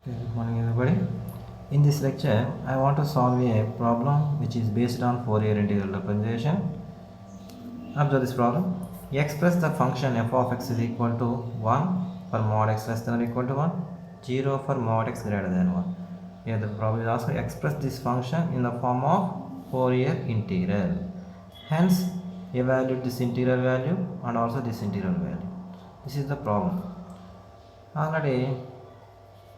Good morning, everybody. In this lecture, I want to solve a problem which is based on Fourier integral representation. Observe this problem. Express the function f of x is equal to 1 for mod x less than or equal to 1, 0 for mod x greater than 1. Here the problem is also express this function in the form of Fourier integral. Hence, evaluate this integral value and also this integral value. This is the problem. Already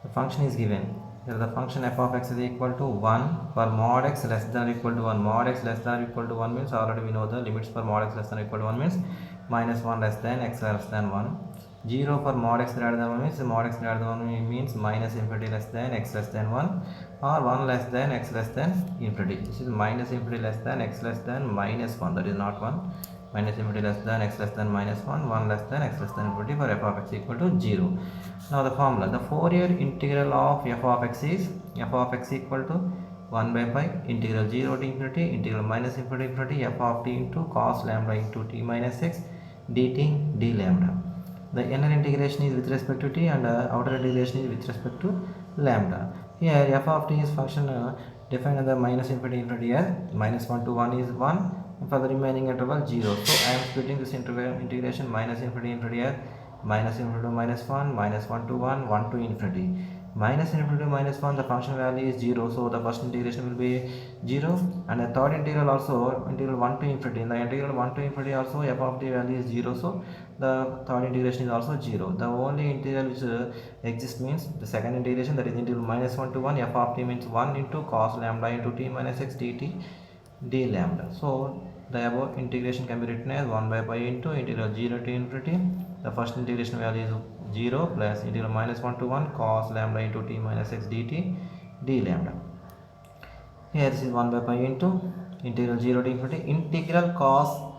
the function is given. Here the function f of x is equal to 1 for mod x less than or equal to 1. Mod x less than or equal to 1 means already we know the limits for mod x less than or equal to 1 means minus 1 less than x less than 1. 0 for mod x greater than 1 means mod x greater than 1 means minus infinity less than x less than 1 or 1 less than x less than infinity. This is minus infinity less than x less than minus 1, that is not 1. Minus infinity less than x less than minus 1, 1 less than x less than infinity for f of x equal to 0. Now the formula, the Fourier integral of f of x is f of x equal to 1 by pi integral 0 to infinity integral minus infinity infinity f of t into cos lambda into t minus x dt d lambda. The inner integration is with respect to t and outer integration is with respect to lambda. Here f of t is function defined as the minus infinity infinity as minus 1 to 1 is 1. For the remaining interval 0. So I am splitting this integration minus infinity infinity as minus infinity to minus 1, minus 1 to 1, 1 to infinity. Minus infinity to minus 1, the function value is 0. So the first integration will be 0. And the third integral also, integral 1 to infinity. In the integral 1 to infinity also, f of t value is 0. So the third integration is also 0. The only integral which exists means the second integration, that is integral minus 1 to 1, f of t means 1 into cos lambda into t minus x dt d lambda. So the above integration can be written as 1 by pi into integral 0 to infinity. The first integration value is 0 plus integral minus 1 to 1 cos lambda into t minus x dt d lambda. Here this is 1 by pi into integral 0 to infinity integral cos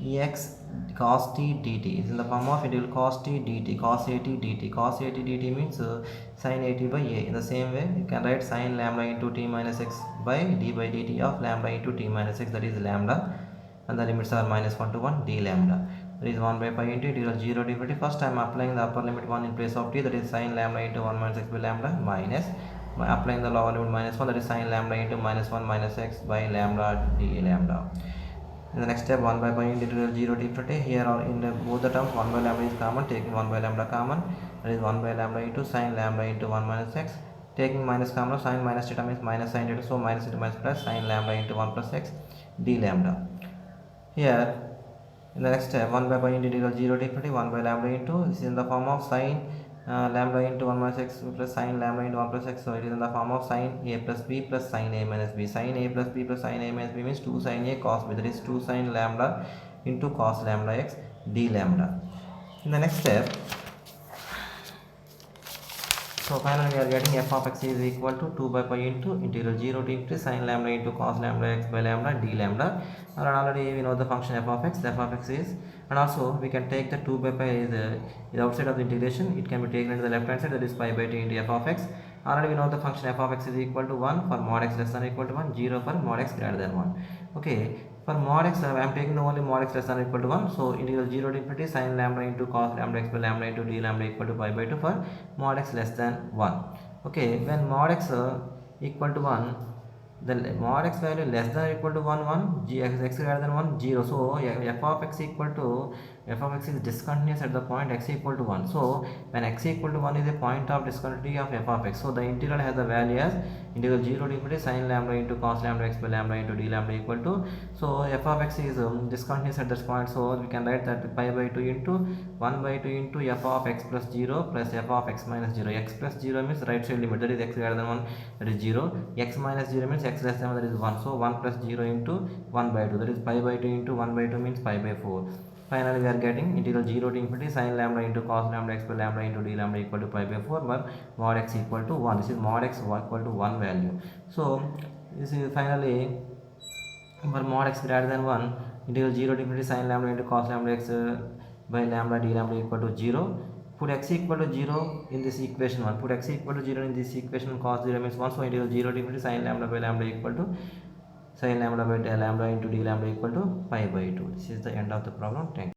x cos t dt is in the form of integral cos t dt cos at dt. Cos at dt means sin at by a. In the same way you can write sin lambda into t minus x by d by dt of lambda into t minus x, that is lambda, and the limits are minus 1 to 1 d lambda. That is 1 by pi into integral 0 to infinity. First I am applying the upper limit 1 in place of t, that is sin lambda into 1 minus x by lambda, minus applying the lower limit minus 1, that is sin lambda into minus 1 minus x by lambda d lambda. In the next step 1 by pi integral 0 to infinity. Here or in both the terms 1 by lambda is common, taking 1 by lambda common, that is 1 by lambda into sin lambda into 1 minus x, taking minus common, sin minus theta means minus sin theta, so minus theta minus plus sin lambda into 1 plus x d lambda. Here in the next step 1 by pi integral 0 to infinity, 1 by lambda into, this is in the form of sin lambda into 1 minus x plus sin lambda into 1 plus x, so it is in the form of sin a plus b plus sin a minus b. Sin a plus b plus sin a minus b means 2 sin a cos b, that is 2 sin lambda into cos lambda x d lambda. In the next step, so finally we are getting f of x is equal to 2 by pi into integral 0 to infinity sin lambda into cos lambda x by lambda d lambda. And already we know the function f of x is, and also we can take the 2 by pi is outside of the integration, it can be taken into the left hand side, that is pi by 2 into f of x. Already we know the function f of x is equal to 1 for mod x less than or equal to 1, 0 for mod x greater than 1. Okay, for mod x I am taking the only mod x less than or equal to 1, so integral 0 to infinity sin lambda into cos lambda x by lambda into d lambda equal to pi by 2 for mod x less than 1. Okay, when mod x equal to 1, the mod x value less than or equal to 1 1, x greater than 1 0. So f of x equal to, f of x is discontinuous at the point x equal to 1. So when x equal to 1 is a point of discontinuity of f of x, so the integral has the value as integral 0 to infinity sin lambda into cos lambda x by lambda into d lambda equal to, so f of x is discontinuous at this point, so we can write that pi by 2 into 1 by 2 into f of x plus 0 plus f of x minus 0. X plus 0 means right side limit, that is x greater than 1, that is 0. X minus 0 means x less than 1, that is 1. So 1 plus 0 into 1 by 2, that is pi by 2 into 1 by 2 means pi by 4. Finally we are getting integral 0 to infinity sin lambda into cos lambda x by lambda into d lambda equal to pi by 4, where mod x equal to 1. This is mod x equal to 1 value. So this is finally for mod x greater than 1, integral 0 to infinity sin lambda into cos lambda x by lambda d lambda equal to 0. Put x equal to 0 in this equation 1. Put x equal to 0 in this equation, cos 0 means 1. So integral 0 to infinity sin lambda by lambda equal to sin lambda by lambda into d lambda equal to pi by 2. This is the end of the problem. Thank you.